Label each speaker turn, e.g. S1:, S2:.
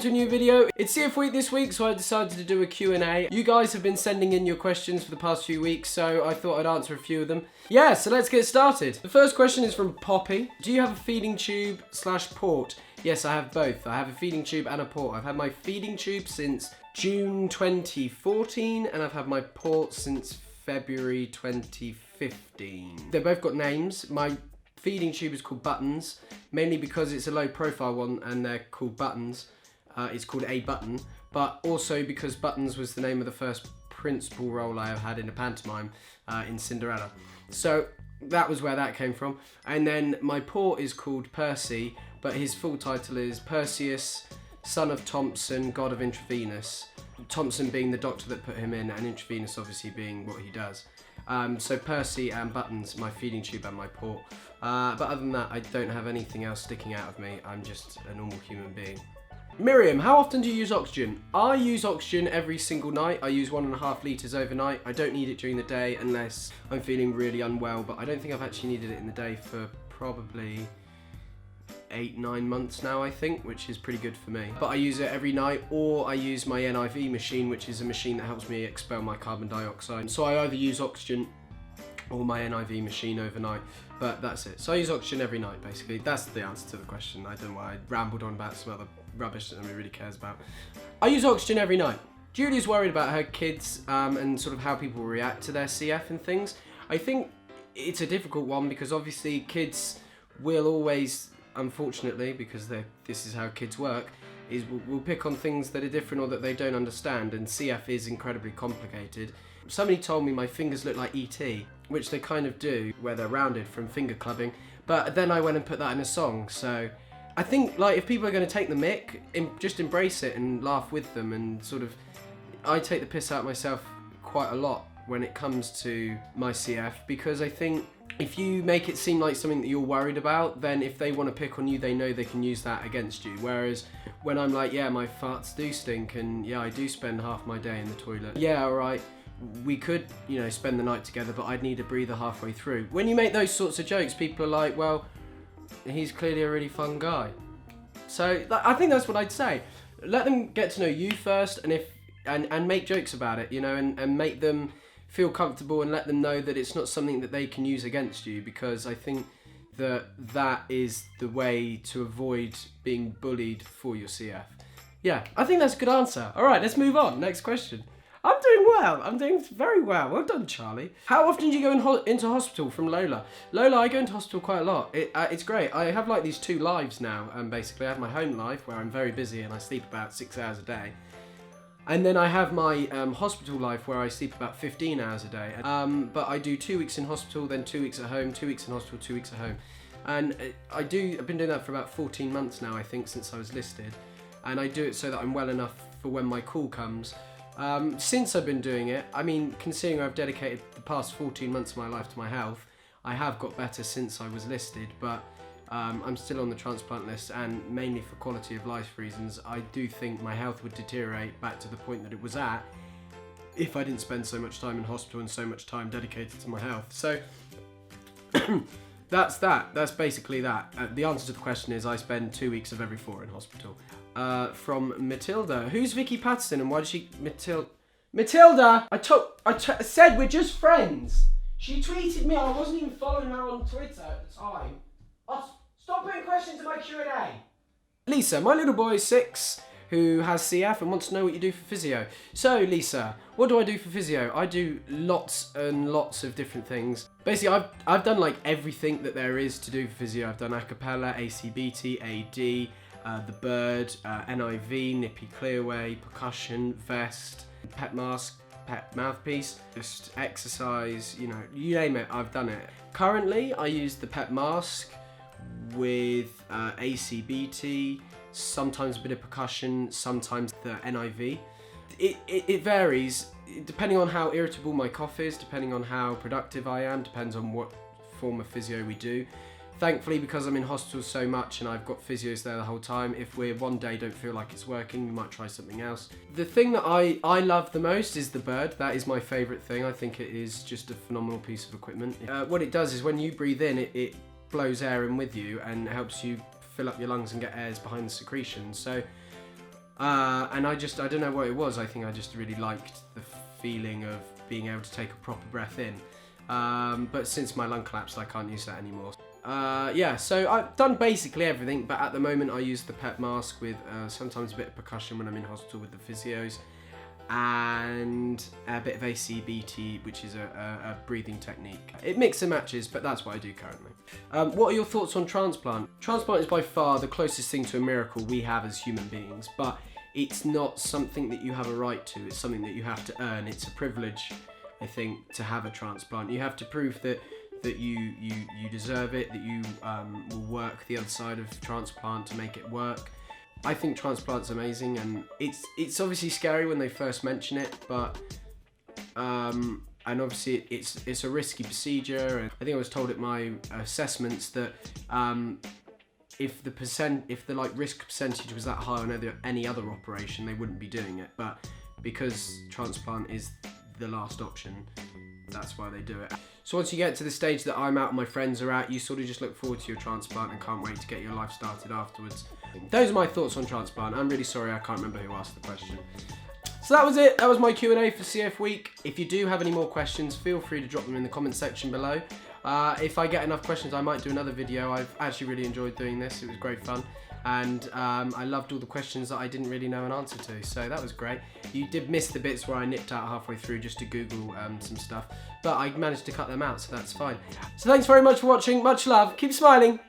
S1: to a new video. It's CF week this week, so I decided to do a Q&A. You guys have been sending in your questions for the past few weeks, so I thought I'd answer a few of them. Yeah, so let's get started. The first question is from Poppy. Do you have a feeding tube / port? Yes, I have both. I have a feeding tube and a port. I've had my feeding tube since June 2014, and I've had my port since February 2015. They've both got names. My feeding tube is called Buttons, mainly because it's a low profile one and they're called Buttons. It's called A Button, but also because Buttons was the name of the first principal role I have had in a pantomime in Cinderella. So that was where that came from. And then my port is called Percy, but his full title is Perseus, son of Thompson, god of intravenous. Thompson being the doctor that put him in, and intravenous obviously being what he does. So Percy and Buttons, my feeding tube and my port. But other than that, I don't have anything else sticking out of me. I'm just a normal human being. Miriam, how often do you use oxygen? I use oxygen every single night. I use 1.5 litres overnight. I don't need it during the day unless I'm feeling really unwell, but I don't think I've actually needed it in the day for probably 8-9 months now, I think, which is pretty good for me. But I use it every night, or I use my NIV machine, which is a machine that helps me expel my carbon dioxide. So I either use oxygen or my NIV machine overnight, but that's it. So I use oxygen every night, basically. That's the answer to the question. I don't know why I rambled on about some other rubbish that nobody really cares about. I use oxygen every night. Julie's worried about her kids and sort of how people react to their CF and things. I think it's a difficult one because obviously kids will always, unfortunately, because this is how kids work, is we'll pick on things that are different or that they don't understand, and CF is incredibly complicated. Somebody told me my fingers look like E.T., which they kind of do, where they're rounded from finger clubbing, but then I went and put that in a song, so I think, like, if people are going to take the mick, just embrace it and laugh with them, and sort of, I take the piss out myself quite a lot when it comes to my CF, because I think if you make it seem like something that you're worried about, then if they want to pick on you, they know they can use that against you. Whereas when I'm like, yeah, my farts do stink, and yeah, I do spend half my day in the toilet. Yeah, alright, we could, spend the night together, but I'd need a breather halfway through. When you make those sorts of jokes, people are like, well, he's clearly a really fun guy. So I think that's what I'd say. Let them get to know you first, and make jokes about it, and make them feel comfortable, and let them know that it's not something that they can use against you, because I think that is the way to avoid being bullied for your CF. Yeah, I think that's a good answer. All right, let's move on. Next question. I'm doing well. I'm doing very well. Well done, Charlie. How often do you go into hospital from Lola? Lola, I go into hospital quite a lot. It's great. I have like these two lives now. Basically, I have my home life where I'm very busy and I sleep about 6 hours a day. And then I have my hospital life where I sleep about 15 hours a day. But I do 2 weeks in hospital, then 2 weeks at home, 2 weeks in hospital, 2 weeks at home. And I've been doing that for about 14 months now, I think, since I was listed. And I do it so that I'm well enough for when my call comes. Since I've been doing it, I mean, considering I've dedicated the past 14 months of my life to my health, I have got better since I was listed, but I'm still on the transplant list, and mainly for quality of life reasons. I do think my health would deteriorate back to the point that it was at if I didn't spend so much time in hospital and so much time dedicated to my health. So that's that. That's basically that. The answer to the question is I spend 2 weeks of every 4 in hospital. From Matilda. Who's Vicky Patterson and why did she... Matilda! I said we're just friends. She tweeted me. I wasn't even following her on Twitter at the time. Stop putting questions in my Q&A. Lisa, my little boy is 6 who has CF and wants to know what you do for physio. So Lisa, what do I do for physio? I do lots and lots of different things. Basically, I've done like everything that there is to do for physio. I've done a cappella, ACBT, AD, the bird, NIV, nippy clearway, percussion, vest, pet mask, pet mouthpiece, just exercise, you name it, I've done it. Currently, I use the pet mask with ACBT, sometimes a bit of percussion, sometimes the NIV. It varies, depending on how irritable my cough is, depending on how productive I am, depends on what form of physio we do. Thankfully, because I'm in hospital so much and I've got physios there the whole time, if we one day don't feel like it's working, we might try something else. The thing that I love the most is the bird. That is my favourite thing. I think it is just a phenomenal piece of equipment. What it does is when you breathe in, it blows air in with you and helps you fill up your lungs and get airs behind the secretions. So And I don't know what it was. I think I just really liked the feeling of being able to take a proper breath in. But since my lung collapsed, I can't use that anymore. Yeah, so I've done basically everything, but at the moment I use the PEP mask with sometimes a bit of percussion when I'm in hospital with the physios, and a bit of ACBT, which is a breathing technique. It mixes and matches, but that's what I do currently. What are your thoughts on transplant? Transplant is by far the closest thing to a miracle we have as human beings, but it's not something that you have a right to. It's something that you have to earn. It's a privilege, I think, to have a transplant. You have to prove that you deserve it, that you will work the other side of transplant to make it work. I think transplant's amazing, and it's obviously scary when they first mention it, but and obviously it's a risky procedure, and I think I was told at my assessments that if the like risk percentage was that high on any other operation, they wouldn't be doing it, but because transplant is the last option, that's why they do it. So once you get to the stage that I'm at and my friends are at, you sort of just look forward to your transplant and can't wait to get your life started afterwards. Those are my thoughts on transplant. I'm really sorry I can't remember who asked the question. So that was it. That was my Q&A for CF Week. If you do have any more questions, feel free to drop them in the comment section below. If I get enough questions, I might do another video. I've actually really enjoyed doing this. It was great fun. And I loved all the questions that I didn't really know an answer to, so that was great. You did miss the bits where I nipped out halfway through just to Google some stuff, but I managed to cut them out, so that's fine. So thanks very much for watching, much love, keep smiling.